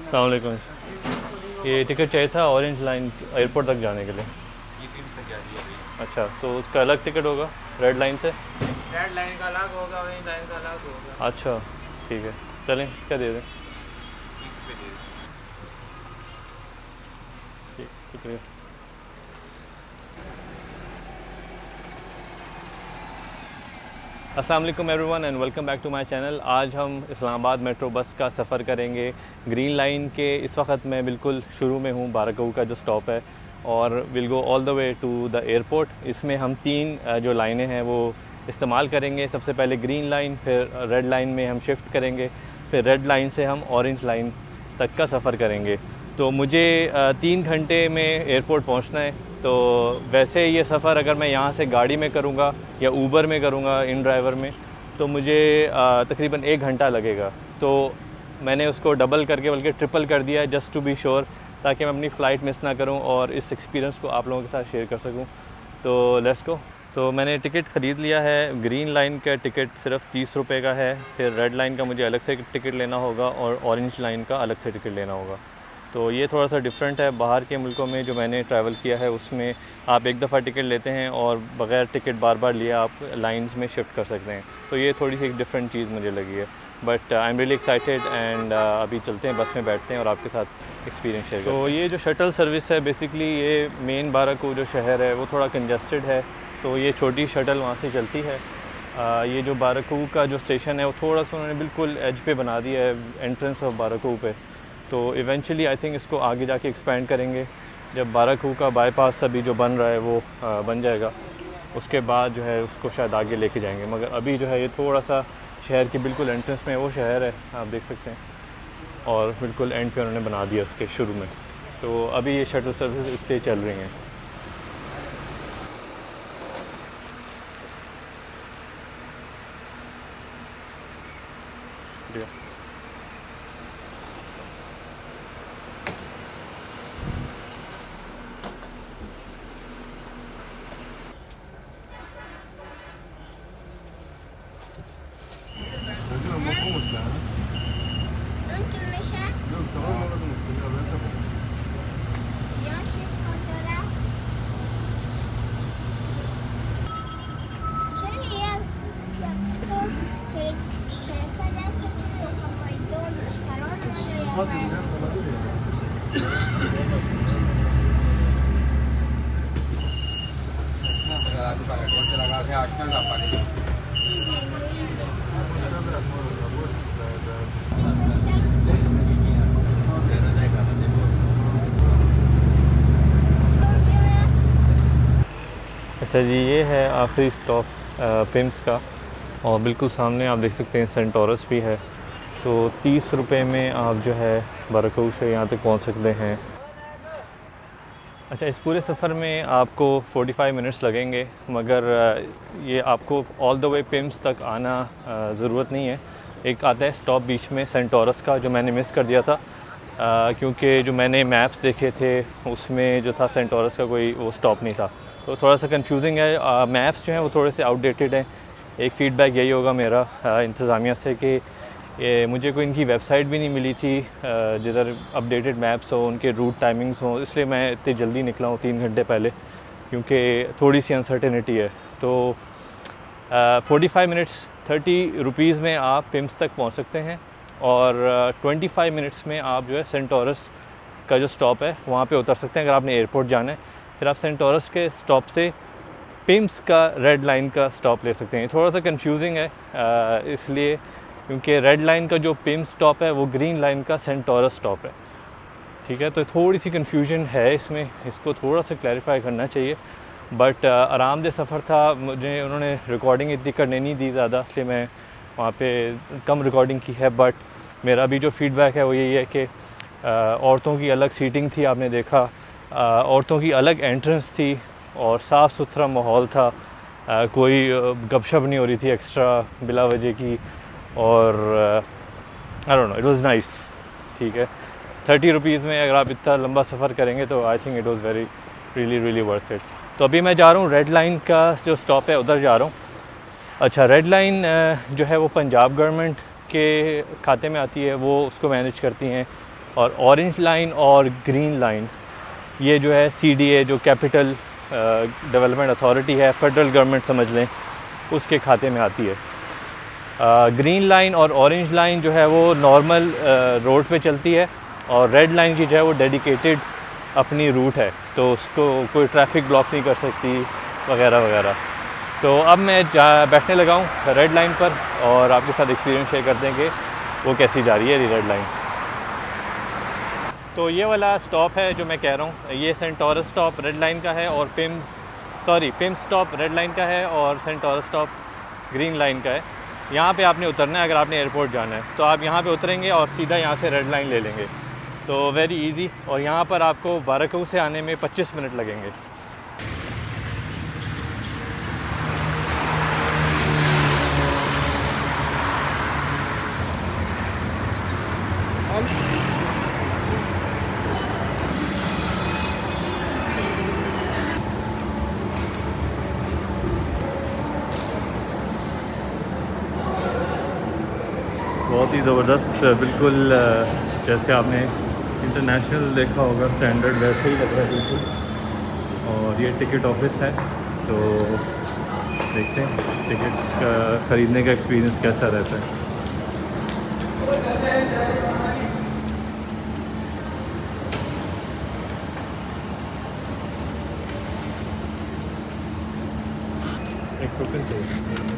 अस्सलाम वालेकुम। ये टिकट चाहिए था ऑरेंज लाइन एयरपोर्ट तक जाने के लिए। ये पिम्स तक जा रही है भाई। अच्छा, तो उसका अलग टिकट होगा रेड लाइन से? रेड लाइन का अलग होगा, ऑरेंज लाइन का अलग होगा। अच्छा ठीक है, चलें इसका दे दें। 30 रुपये दे दो। ठीक, शुक्रिया। अस्सलाम वालेकुम everyone and welcome back to my channel. आज हम इस्लामाबाद मेट्रो बस का सफ़र करेंगे ग्रीन लाइन के। इस वक्त मैं बिल्कुल शुरू में हूँ, बारकऊ का जो स्टॉप है, और will go all the way to the airport. इसमें हम तीन जो लाइनें हैं वो इस्तेमाल करेंगे। सबसे पहले ग्रीन लाइन, फिर रेड लाइन में हम शिफ्ट करेंगे, फिर रेड लाइन से हम ऑरेंज लाइन तक का सफ़र करेंगे। तो मुझे 3 घंटे में एयरपोर्ट पहुंचना है। तो वैसे ये सफ़र अगर मैं यहाँ से गाड़ी में करूँगा या ऊबर में करूँगा इन ड्राइवर में, तो मुझे तकरीबन 1 घंटा लगेगा। तो मैंने उसको डबल करके बल्कि ट्रिपल कर दिया है जस्ट टू बी श्योर, ताकि मैं अपनी फ़्लाइट मिस ना करूँ और इस एक्सपीरियंस को आप लोगों के साथ शेयर कर सकूँ। तो लेट्स गो। तो मैंने टिकट ख़रीद लिया है। ग्रीन लाइन का टिकट सिर्फ 30 रुपये का है, फिर रेड लाइन का मुझे अलग से टिकट लेना होगा और ऑरेंज लाइन का अलग से टिकट लेना होगा। तो ये थोड़ा सा डिफरेंट है। बाहर के मुल्कों में जो मैंने ट्रैवल किया है उसमें आप एक दफ़ा टिकट लेते हैं और बग़ैर टिकट बार बार लिए आप लाइंस में शिफ्ट कर सकते हैं। तो ये थोड़ी सी एक डिफरेंट चीज़ मुझे लगी है, but I am really excited and अभी चलते हैं, बस में बैठते हैं और आपके साथ एक्सपीरियंस शेयर करते हैं। तो ये जो शटल सर्विस है, बेसिकली ये मेन बारकऊ जो शहर है वो थोड़ा कंजस्टेड है, तो ये छोटी शटल वहाँ से चलती है। ये जो बारकऊ का जो स्टेशन है वो थोड़ा सा उन्होंने बिल्कुल एज पे बना दिया है, एंट्रेंस ऑफ बारकऊ पे। तो इवेंचुअली आई थिंक इसको आगे जाके एक्सपेंड करेंगे। जब बारकऊ का बाईपास अभी जो बन रहा है वो बन जाएगा, उसके बाद जो है उसको शायद आगे लेके जाएंगे। मगर अभी जो है ये थोड़ा सा शहर के बिल्कुल एंट्रेंस में वो शहर है, आप देख सकते हैं, और बिल्कुल एंड पे उन्होंने बना दिया उसके शुरू में। तो अभी ये शटल सर्विस इसलिए चल रही हैं। अच्छा जी, ये है आखिरी स्टॉप पिम्स का, और बिल्कुल सामने आप देख सकते हैं सेंटोरस भी है। तो 30 रुपये में आप जो है बारकऊ से यहाँ तक पहुँच सकते हैं। अच्छा, इस पूरे सफ़र में आपको 45 मिनट्स लगेंगे, मगर ये आपको ऑल द वे पिम्स तक आना ज़रूरत नहीं है। एक आता है स्टॉप बीच में सेंटोरस का, जो मैंने मिस कर दिया था, क्योंकि जो मैंने मैप्स देखे थे उसमें जो था सेंटोरस का कोई वो स्टॉप नहीं था। तो थोड़ा सा कंफ्यूजिंग है। मैप्स जो हैं वो थोड़े से आउटडेटेड हैं। एक फ़ीडबैक यही होगा मेरा इंतज़ामिया से कि मुझे कोई इनकी वेबसाइट भी नहीं मिली थी जिधर अपडेटेड मैप्स हो, उनके रूट टाइमिंग्स हों, इसलिए मैं इतनी जल्दी निकला हूँ 3 घंटे पहले, क्योंकि थोड़ी सी अनसर्टेनिटी है। तो 45 मिनट्स 30 रुपीज़ में आप पिम्स तक पहुँच सकते हैं, और 25 मिनट्स में आप जो है सेंटोरस का जो स्टॉप है वहाँ पे उतर सकते हैं अगर आपने एयरपोर्ट जाना है। फिर आप सेंटोरस के स्टॉप से पिम्स का रेड लाइन का स्टॉप ले सकते हैं। थोड़ा सा कंफ्यूजिंग है इसलिए क्योंकि रेड लाइन का जो पिम्स स्टॉप है वो ग्रीन लाइन का सेंटोरस स्टॉप है, ठीक है। तो थोड़ी सी कंफ्यूजन है इसमें, इसको थोड़ा सा क्लैरिफाई करना चाहिए। बट आरामदेह सफ़र था। मुझे उन्होंने रिकॉर्डिंग इतनी करने नहीं दी ज़्यादा, इसलिए मैं वहाँ पे कम रिकॉर्डिंग की है। बट मेरा भी जो फ़ीडबैक है वो यही है कि औरतों की अलग सीटिंग थी, आपने देखा, औरतों की अलग एंट्रेंस थी, और साफ़ सुथरा माहौल था। कोई गपशप नहीं हो रही थी एक्स्ट्रा बिला वजह की, और I don't know, it was nice, ठीक है। 30 रुपीज़ में अगर आप इतना लंबा सफ़र करेंगे तो I think it was very really worth it. तो अभी मैं जा रहा हूँ रेड लाइन का जो स्टॉप है उधर जा रहा हूँ। अच्छा, रेड लाइन जो है वो पंजाब गवर्नमेंट के खाते में आती है, वो उसको मैनेज करती हैं। और ऑरेंज लाइन और ग्रीन लाइन ये जो है CDA जो कैपिटल डेवलपमेंट अथॉरिटी है, फेडरल गवर्नमेंट समझ लें, उसके खाते में आती है। ग्रीन लाइन और ऑरेंज लाइन जो है वो नॉर्मल रोड पे चलती है और रेड लाइन की जो है वो डेडिकेटेड अपनी रूट है, तो उसको कोई ट्रैफिक ब्लॉक नहीं कर सकती वगैरह वगैरह। तो अब मैं बैठने लगा हूँ रेड लाइन पर और आपके साथ एक्सपीरियंस शेयर करते हैं कि वो कैसी जा रही है रेड लाइन। तो ये वाला स्टॉप है जो मैं कह रहा हूँ, ये Centaurus stop red line का है और पिम्स स्टॉप रेड लाइन का है और Centaurus stop green line का है। यहाँ पे आपने उतरना है, अगर आपने एयरपोर्ट जाना है तो आप यहाँ पे उतरेंगे और सीधा यहाँ से रेड लाइन ले लेंगे, तो वेरी इजी। और यहाँ पर आपको बाराकऊ से आने में 25 मिनट लगेंगे। बहुत ही ज़बरदस्त, बिल्कुल जैसे आपने इंटरनेशनल देखा होगा स्टैंडर्ड, वैसे ही लग रहा है बिल्कुल। और ये टिकट ऑफिस है, तो देखते हैं टिकट ख़रीदने का एक्सपीरियंस कैसा रहता है। एक टोकन चाहिए।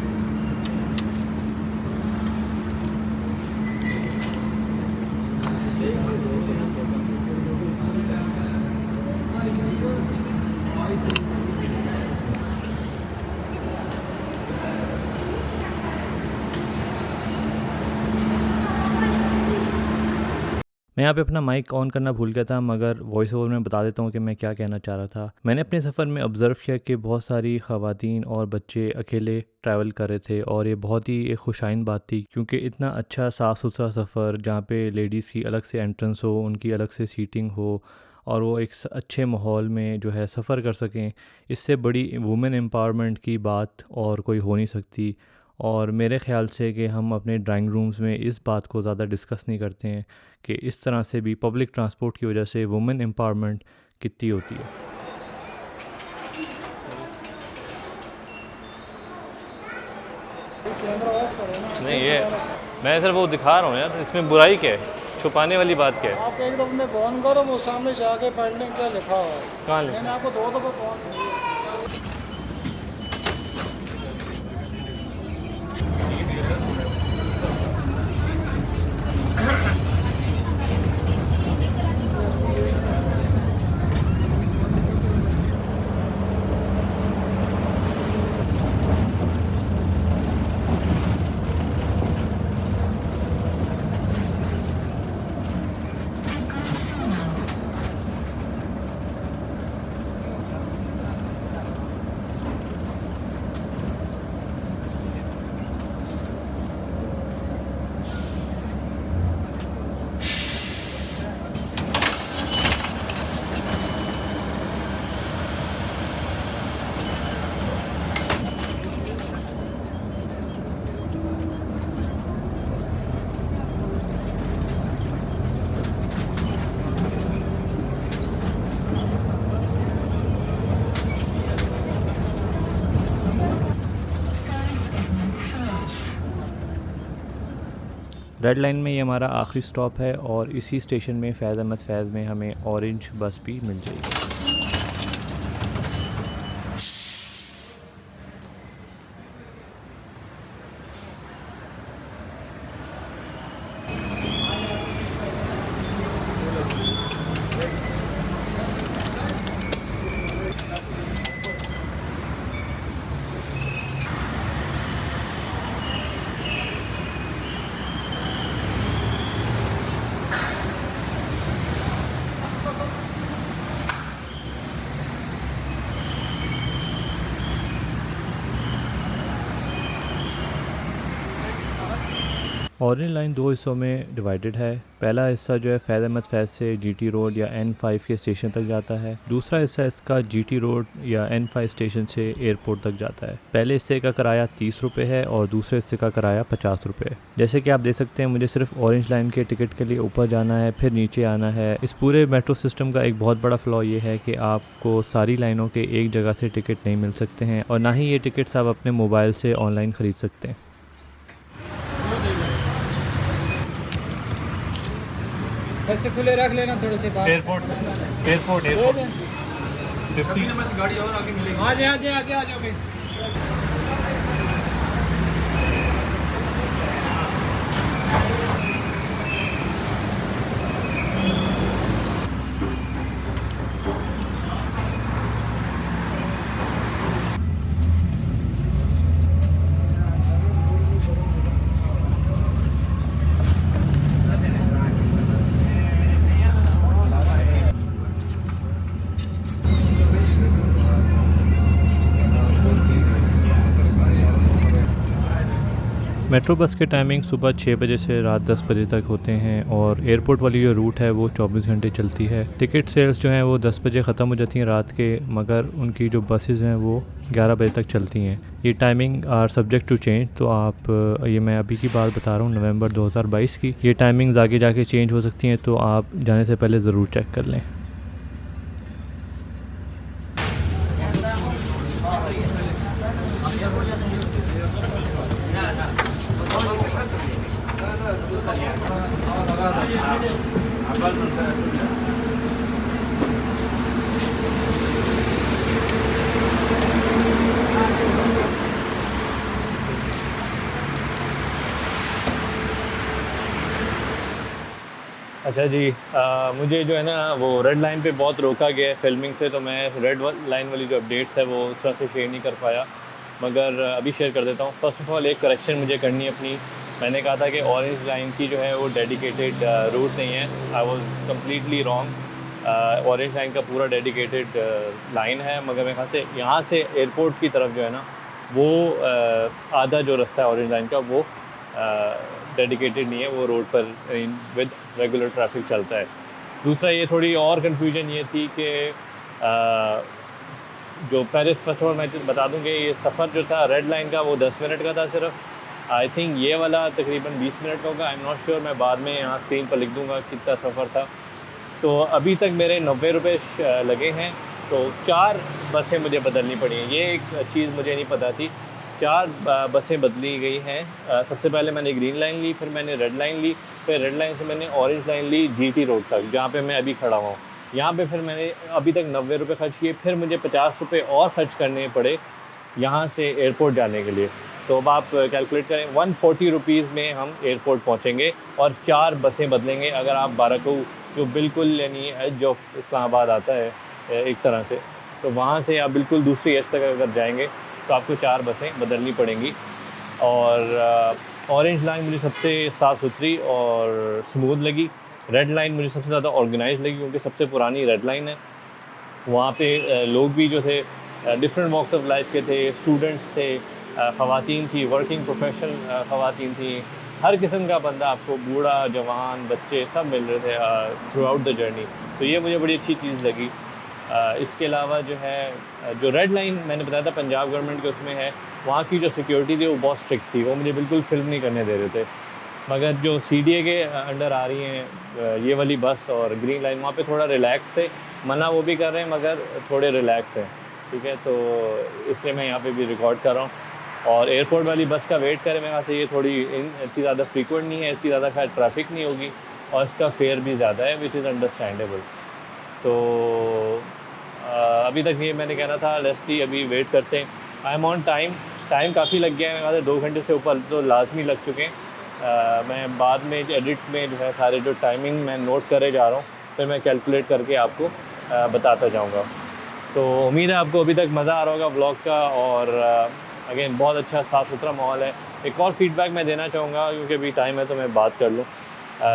मैं यहाँ पे अपना माइक ऑन करना भूल गया था, मगर वॉइस ओवर में बता देता हूँ कि मैं क्या कहना चाह रहा था। मैंने अपने सफ़र में ऑब्ज़र्व किया कि बहुत सारी ख़वातीन और बच्चे अकेले ट्रैवल कर रहे थे और ये बहुत ही एक खुशाइन बात थी, क्योंकि इतना अच्छा साफ़ सुथरा सफ़र जहाँ पे लेडीज़ की अलग से एंट्रेंस हो, उनकी अलग से सीटिंग हो और वो एक अच्छे माहौल में जो है सफ़र कर सकें, इससे बड़ी वुमेन एम्पावरमेंट की बात और कोई हो नहीं सकती। और मेरे ख़्याल से कि हम अपने ड्राइंग रूम्स में इस बात को ज़्यादा डिस्कस नहीं करते हैं कि इस तरह से भी पब्लिक ट्रांसपोर्ट की वजह से वुमेन एम्पावरमेंट कितनी होती है। नहीं, ये मैं सिर्फ वो दिखा रहा हूँ यार, इसमें बुराई क्या है, छुपाने वाली बात क्या है? आप एक दफ़े फ़ोन करो, वो सामने से आके पढ़ लें क्या लिखा हुआ है। कहाँ ले? मैंने आपको 2 दफ़ा फ़ोन किया। रेड लाइन में ये हमारा आखिरी स्टॉप है और इसी स्टेशन में फैज़ अहमद फैज़ में हमें ऑरेंज बस भी मिल जाएगी। ऑरेंज लाइन दो हिस्सों में डिवाइडेड है। पहला हिस्सा जो है फैज़ अहमद फैज़ से जीटी रोड या N5 के स्टेशन तक जाता है। दूसरा हिस्सा इसका जीटी रोड या N5 स्टेशन से एयरपोर्ट तक जाता है। पहले हिस्से का किराया 30 रुपये है और दूसरे हिस्से का किराया 50 रुपये। जैसे कि आप देख सकते हैं, मुझे सिर्फ ऑरेंज लाइन के टिकट के लिए ऊपर जाना है, फिर नीचे आना है। इस पूरे मेट्रो सिस्टम का एक बहुत बड़ा फ्लॉ ये है कि आपको सारी लाइनों के एक जगह से टिकट नहीं मिल सकते हैं और ना ही ये टिकट्स आप अपने मोबाइल से ऑनलाइन ख़रीद सकते हैं। ऐसे खुले रख लेना थोड़े से बाहर। एयरपोर्ट 50 गाड़ी और आगे मिलेगी। आ जाओ आगे आ जाओ। मेट्रो बस के टाइमिंग सुबह 6 बजे से रात 10 बजे तक होते हैं और एयरपोर्ट वाली जो रूट है वो 24 घंटे चलती है। टिकट सेल्स जो हैं वो 10 बजे ख़त्म हो जाती हैं रात के, मगर उनकी जो बसेस हैं वो 11 बजे तक चलती हैं। ये timing are subject to change, तो आप ये मैं अभी की बात बता रहा हूँ नवंबर 2022 की। ये टाइमिंग्स आगे जाके चेंज हो सकती हैं, तो आप जाने से पहले ज़रूर चेक कर लें। अच्छा जी, मुझे जो है ना वो रेड लाइन पे बहुत रोका गया है फिल्मिंग से, तो मैं रेड लाइन वाली जो अपडेट्स है वो उस तरह से शेयर नहीं कर पाया, मगर अभी शेयर कर देता हूँ। फर्स्ट ऑफ ऑल एक करेक्शन मुझे करनी है अपनी। मैंने कहा था कि ऑरेंज लाइन की जो है वो डेडिकेटेड रूट नहीं है। I was completely wrong. Orange line का पूरा डेडिकेटेड लाइन है, मगर मेरे ख्याल से यहाँ से एयरपोर्ट की तरफ जो है ना वो आधा जो रास्ता है ऑरेंज लाइन का वो डेडिकेटेड नहीं है, वो रोड पर विद रेगुलर ट्रैफिक चलता है। दूसरा ये थोड़ी और कन्फ्यूजन ये थी कि जो पेरिस फर्स्ट ऑफ ऑल मैं बता दूं कि ये सफ़र जो था रेड लाइन का वो 10 मिनट का था सिर्फ। आई थिंक ये वाला तकरीबन 20 मिनट का होगा। आई एम नॉट श्योर, मैं बाद में यहाँ स्क्रीन पर लिख दूँगा कितना सफ़र था। तो अभी तक मेरे 90 रुपये लगे हैं, तो 4 बसें मुझे बदलनी पड़ी हैं। ये एक चीज़ मुझे नहीं पता थी। 4 बसें बदली गई हैं। सबसे पहले मैंने ग्रीन लाइन ली, फिर मैंने रेड लाइन ली, फिर रेड लाइन से मैंने ऑरेंज लाइन ली जीटी रोड तक, जहाँ पे मैं अभी खड़ा हुआ हूँ। यहाँ पे फिर मैंने अभी तक 90 रुपये खर्च किए, फिर मुझे 50 रुपये और ख़र्च करने पड़े यहाँ से एयरपोर्ट जाने के लिए। तो अब आप कैलकुलेट करें, 140 रुपीज़ में हम एयरपोर्ट पहुँचेंगे और 4 बसें बदलेंगे। अगर आप बाराकऊ जो बिल्कुल यानी एज ऑफ इस्लामाबाद आता है एक तरह से, तो वहाँ से आप बिल्कुल दूसरी एज तक अगर जाएंगे तो आपको 4 बसें बदलनी पड़ेंगी। और ऑरेंज लाइन मुझे सबसे साफ़ सुथरी और स्मूथ लगी। रेड लाइन मुझे सबसे ज़्यादा ऑर्गेनाइज लगी, क्योंकि सबसे पुरानी रेड लाइन है। वहाँ पे लोग भी जो थे डिफरेंट वॉक्स ऑफ लाइफ के थे, स्टूडेंट्स थे, ख़वातीन थी, वर्किंग प्रोफेशनल ख़वातीन थी, हर किस्म का बंदा आपको, बूढ़ा जवान बच्चे सब मिल रहे थे थ्रू आउट द जर्नी। तो ये मुझे बड़ी अच्छी चीज़ लगी। इसके अलावा जो है जो रेड लाइन मैंने बताया था पंजाब गवर्नमेंट के उसमें है, वहाँ की जो सिक्योरिटी थी वो बहुत स्ट्रिक्ट थी, वो मुझे बिल्कुल फिल्म नहीं करने दे रहे थे। मगर जो CDA के अंडर आ रही हैं ये वाली बस और ग्रीन लाइन, वहाँ पे थोड़ा रिलैक्स थे। मना वो भी कर रहे हैं मगर थोड़े रिलैक्स हैं, ठीक है। तो इसलिए मैं यहाँ पे भी रिकॉर्ड कर रहा हूँ। और एयरपोर्ट वाली बस का वेट करें, मेरे ख्याल से ये थोड़ी इतनी ज़्यादा फ्रीक्वेंट नहीं है, इसकी ज़्यादा खैर ट्रैफिक नहीं होगी और इसका फेयर भी ज़्यादा है, विच इज़ अंडरस्टैंडेबल। तो अभी तक ये मैंने कहना था, लेट्स सी, अभी वेट करते हैं। आई एम ऑन टाइम काफ़ी लग गया है, मेरे ख्याल से 2 घंटे से ऊपर तो लाजमी लग चुके हैं। मैं बाद में एडिट में जो है सारे जो टाइमिंग मैं नोट करे जा रहा हूँ, फिर मैं कैलकुलेट करके आपको बताता जाऊँगा। तो उम्मीद है आपको अभी तक मज़ा आ रहा होगा व्लॉग का। और अगेन बहुत अच्छा साफ़ सुथरा माहौल है। एक और फीडबैक मैं देना चाहूँगा, क्योंकि अभी टाइम है तो मैं बात कर लूँ।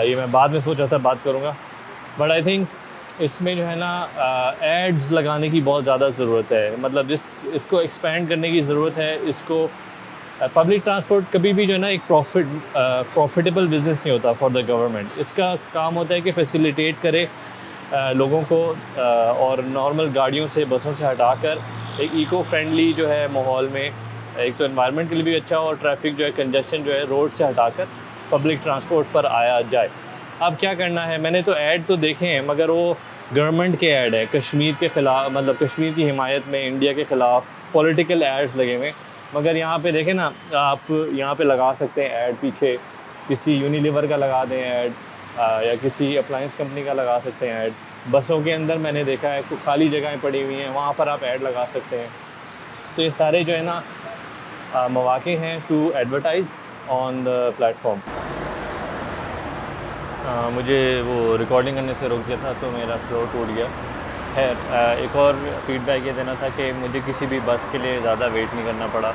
ये मैं बाद में सोचा था बात करूँगा, बट आई थिंक इसमें जो है ना एड्स लगाने की बहुत ज़्यादा ज़रूरत है। मतलब इसको एक्सपेंड करने की ज़रूरत है, इसको पब्लिक ट्रांसपोर्ट कभी भी जो है ना एक प्रॉफिटेबल बिज़नेस नहीं होता फॉर द गवर्नमेंट। इसका काम होता है कि फैसिलिटेट करे लोगों को और नॉर्मल गाड़ियों से, बसों से हटाकर एक इको फ्रेंडली जो है माहौल में, एक तो एनवायरनमेंट के लिए भी अच्छा और ट्रैफिक जो है, कंजेशन जो है, रोड से हटाकर पब्लिक ट्रांसपोर्ट पर आया जाए। अब क्या करना है, मैंने तो ऐड तो देखे हैं मगर वो गवर्नमेंट के ऐड है, कश्मीर के ख़िलाफ़, मतलब कश्मीर की हिमायत में, इंडिया के ख़िलाफ़ पॉलिटिकल एड्स लगे हुए। मगर यहाँ पे देखें ना, आप यहाँ पे लगा सकते हैं ऐड, पीछे किसी यूनिलीवर का लगा दें ऐड, या किसी अप्लायंस कंपनी का लगा सकते हैं ऐड। बसों के अंदर मैंने देखा है कुछ खाली जगहें पड़ी हुई हैं, वहाँ पर आप ऐड लगा सकते हैं। तो ये सारे जो है ना मौके हैं to advertise on the platform. मुझे वो रिकॉर्डिंग करने से रोक दिया था तो मेरा फ्लो टूट गया। खैर, एक और फीडबैक ये देना था कि मुझे किसी भी बस के लिए ज़्यादा वेट नहीं करना पड़ा।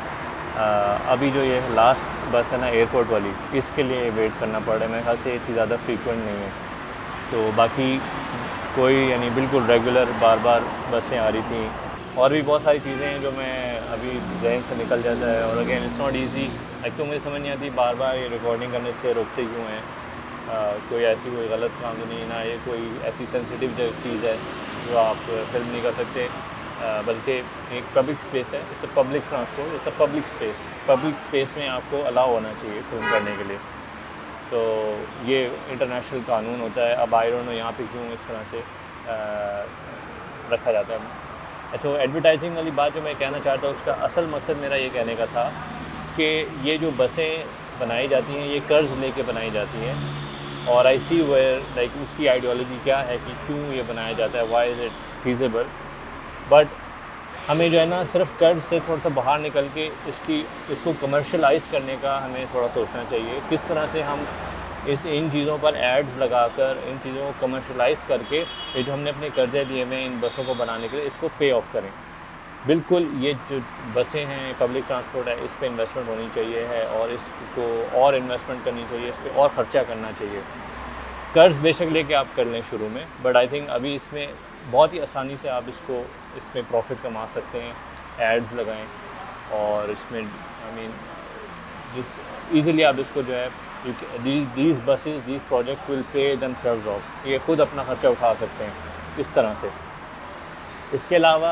अभी जो ये लास्ट बस है ना एयरपोर्ट वाली, इसके लिए वेट करना पड़ रहा है। मेरे ख्याल से इतनी ज़्यादा फ्रीक्वेंट नहीं है। तो बाकी कोई यानी बिल्कुल रेगुलर बार बार बसें आ रही थी। और भी बहुत सारी चीज़ें हैं जो मैं अभी जहन से निकल जाता है। और अगेन इट्स नॉट ईजी। एक तो मुझे समझ नहीं आती बार बार ये रिकॉर्डिंग करने से रोकते क्यों हैं। कोई गलत काम तो नहीं ना, ये कोई ऐसी सेंसिटिव चीज़ है जो आप फिल्म नहीं कर सकते, बल्कि एक पब्लिक स्पेस है। It's a public transport, it's a public space. Public space में आपको अलाउ होना चाहिए फिल्म करने के लिए। तो ये इंटरनेशनल कानून होता है। अब आई डोंट नो यहाँ पे क्यों इस तरह से रखा जाता है। अच्छा, एडवर्टाइजिंग वाली बात जो मैं कहना चाहता हूँ, उसका असल मकसद मेरा ये कहने का था कि ये जो बसें बनाई जाती हैं ये कर्ज़ लेके बनाई जाती हैं। और आई सी वेयर लाइक उसकी आइडियोलॉजी क्या है कि क्यों ये बनाया जाता है, why is it feasible. But हमें जो है ना सिर्फ कर्ज से थोड़ा सा बाहर निकल के इसको कमर्शलाइज़ करने का हमें थोड़ा सोचना चाहिए। किस तरह से हम इन चीज़ों पर एड्स लगाकर, इन चीज़ों को कमर्शलाइज़ करके, ये जो हमने अपने कर्जे दिए हुए इन बसों को बनाने के लिए, इसको पे ऑफ करें। बिल्कुल ये जो बसें हैं, पब्लिक ट्रांसपोर्ट है, इस पे इन्वेस्टमेंट होनी चाहिए है और इसको और इन्वेस्टमेंट करनी चाहिए, इस पर और ख़र्चा करना चाहिए। कर्ज़ बेशक लेके आप कर लें शुरू में, बट आई थिंक अभी इसमें बहुत ही आसानी से आप इसमें प्रॉफिट कमा सकते हैं। एड्स लगाएं और इसमें आई मीन ईज़िली आप इसको जो है these buses, these projects will pay themselves of. ये खुद अपना ख़र्चा उठा सकते हैं इस तरह से। इसके अलावा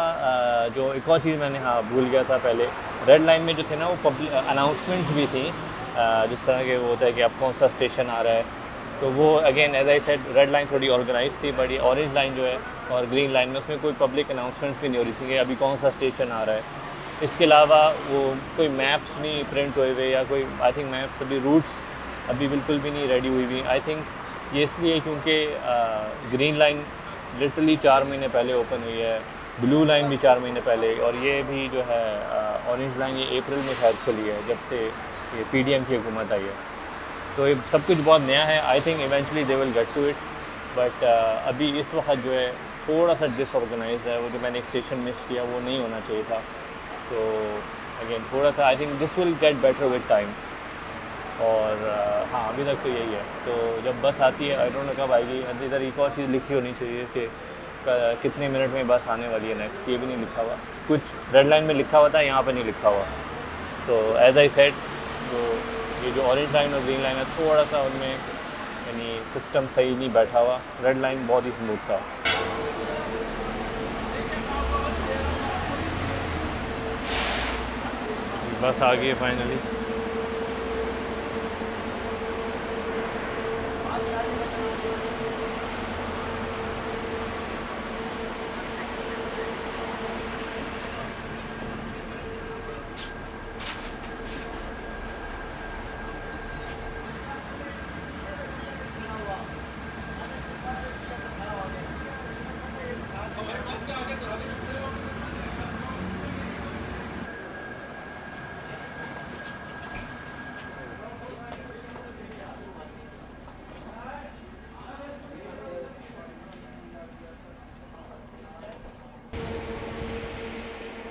जो एक और चीज़ मैंने भूल गया था पहले, रेड लाइन में जो थे ना वो पब्लिक अनाउंसमेंट्स भी थी, जिस तरह के वो होता है कि अब कौन सा स्टेशन आ रहा है। तो वो again as I said, red line थोड़ी ऑर्गेनाइज थी, बट ये ऑरेंज लाइन जो है और ग्रीन लाइन में उसमें कोई पब्लिक अनाउंसमेंट्स भी नहीं हो रही थी कि अभी कौन सा स्टेशन आ रहा है। इसके अलावा वो कोई मैप्स नहीं प्रिंट हुए हुए, या कोई आई थिंक मैप्स अभी रूट्स अभी बिल्कुल भी नहीं रेडी हुई हुई। आई थिंक ये इसलिए क्योंकि ग्रीन लाइन लिटरली 4 महीने पहले ओपन हुई है, ब्लू लाइन भी 4 महीने पहले, और ये भी जो है ऑरेंज लाइन ये अप्रैल में शायद खुली है जब से ये पीडीएम की हुकूमत आई है। तो ये सब कुछ बहुत नया है। I think eventually they will get to it, but अभी इस वक्त जो है थोड़ा सा डिसऑर्गेनाइज्ड है। वो जो मैंने एक स्टेशन मिस किया वो नहीं होना चाहिए था। तो अगेन थोड़ा सा I think this will get better with time. और हाँ, अभी तक तो यही है। तो जब बस आती है, आई डोंट नो कब आएगी। इधर एक और चीज़ लिखी होनी चाहिए कि कितने मिनट में बस आने वाली है नेक्स्ट, ये भी नहीं लिखा हुआ। कुछ रेड लाइन में लिखा हुआ था, यहाँ पे नहीं लिखा हुआ। तो एज आई सेड, तो ये जो ऑरेंज लाइन और ग्रीन लाइन है थोड़ा सा उनमें यानी सिस्टम सही नहीं बैठा हुआ। रेड लाइन बहुत ही स्मूथ था। बस आ गई है फाइनली।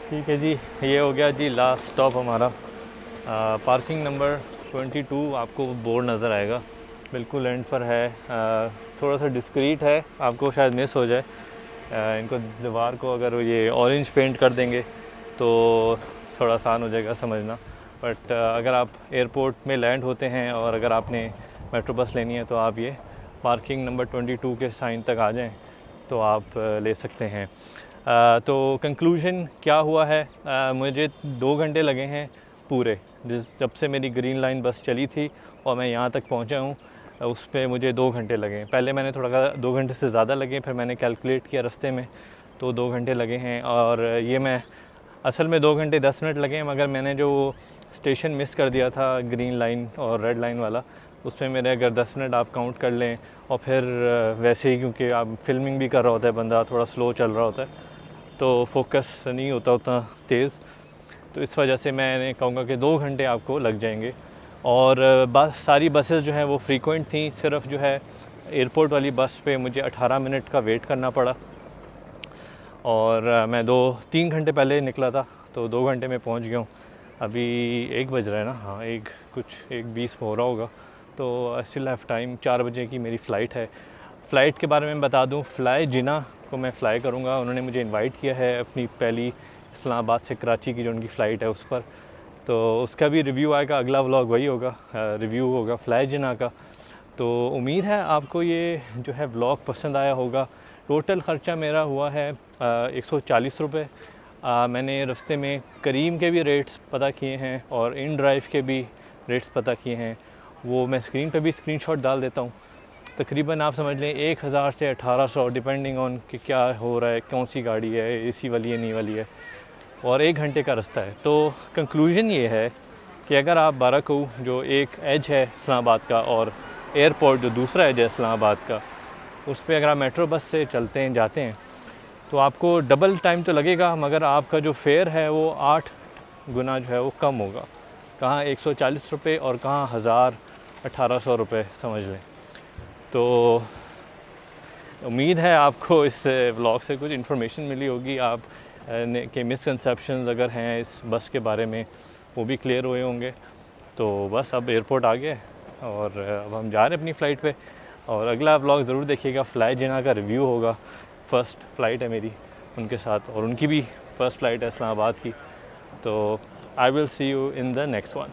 ठीक है जी, ये हो गया जी लास्ट स्टॉप हमारा। पार्किंग नंबर 22 आपको बोर्ड नज़र आएगा, बिल्कुल एंड पर है। थोड़ा सा डिस्क्रीट है, आपको शायद मिस हो जाए। इनको दीवार को अगर ये ऑरेंज पेंट कर देंगे तो थोड़ा आसान हो जाएगा समझना। बट अगर आप एयरपोर्ट में लैंड होते हैं और अगर आपने मेट्रो बस लेनी है तो आप ये पार्किंग नंबर 22 के साइन तक आ जाएं तो आप ले सकते हैं। तो कंक्लूजन क्या हुआ है, मुझे 2 घंटे लगे हैं पूरे, जब से मेरी ग्रीन लाइन बस चली थी और मैं यहाँ तक पहुँचा हूँ उस पर मुझे 2 घंटे लगे। पहले मैंने थोड़ा 2 घंटे से ज़्यादा लगे, फिर मैंने कैलकुलेट किया रास्ते में तो 2 घंटे लगे हैं। और ये मैं असल में 2 घंटे 10 मिनट लगे हैं, मगर मैंने जो स्टेशन मिस कर दिया था ग्रीन लाइन और रेड लाइन वाला, उसमें मेरे अगर 10 मिनट आप काउंट कर लें और फिर वैसे ही क्योंकि आप फिल्मिंग भी कर रहा होता है बंदा, थोड़ा स्लो चल रहा होता है तो फोकस नहीं होता उतना तेज़, तो इस वजह से मैं कहूँगा कि 2 घंटे आपको लग जाएंगे। और बस सारी बसेस जो हैं वो फ्रीक्वेंट थी, सिर्फ जो है एयरपोर्ट वाली बस पे मुझे 18 मिनट का वेट करना पड़ा और मैं 2-3 घंटे पहले निकला था तो 2 घंटे में पहुंच गया हूँ। अभी 1 बज रहा है ना, हाँ 1:20 हो रहा होगा, तो आई स्टिल हैव टाइम। 4 बजे की मेरी फ़्लाइट है। फ़्लाइट के बारे में बता दूँ, फ़्लाई जिना को मैं फ़्लाई करूँगा, उन्होंने मुझे इनवाइट किया है अपनी पहली इस्लामाबाद से कराची की जो उनकी फ़्लाइट है उस पर, तो उसका भी रिव्यू आएगा, अगला व्लॉग वही होगा, रिव्यू होगा फ़्लाई जिना का। तो उम्मीद है आपको ये जो है व्लॉग पसंद आया होगा। टोटल ख़र्चा मेरा हुआ है 140 रुपये। मैंने रास्ते में करीम के भी रेट्स पता किए हैं और इन ड्राइव के भी रेट्स पता किए हैं, वो मैं स्क्रीन पे भी स्क्रीनशॉट डाल देता हूँ। तकरीबन आप समझ लें 1000 से 1800 डिपेंडिंग ऑन कि क्या हो रहा है, कौन सी गाड़ी है, एसी वाली है नहीं वाली है, और 1 घंटे का रास्ता है। तो कंक्लूजन ये है कि अगर आप बाराकऊ जो एक एज है इस्लामाबाद का और एयरपोर्ट जो दूसरा एज है इस्लामाबाद का, उस पर अगर आप मेट्रो बस से चलते हैं जाते हैं तो आपको डबल टाइम तो लगेगा, मगर आपका जो फेयर है वो 8 गुना जो है वो कम होगा। कहाँ 140 रुपये और कहाँ 1800 रुपये समझ लें। तो उम्मीद है आपको इस व्लॉग से कुछ इन्फॉर्मेशन मिली होगी, आप के मिसकंसेप्शंस अगर हैं इस बस के बारे में वो भी क्लियर हुए होंगे। तो बस अब एयरपोर्ट आ गए और अब हम जा रहे हैं अपनी फ़्लाइट पे, और अगला व्लॉग ज़रूर देखिएगा। फ़्लाई जिना का रिव्यू होगा, फ़र्स्ट फ़्लाइट है मेरी उनके साथ और उनकी भी फ़र्स्ट फ़्लाइट है इस्लामाबाद की। तो I will see you in the next one.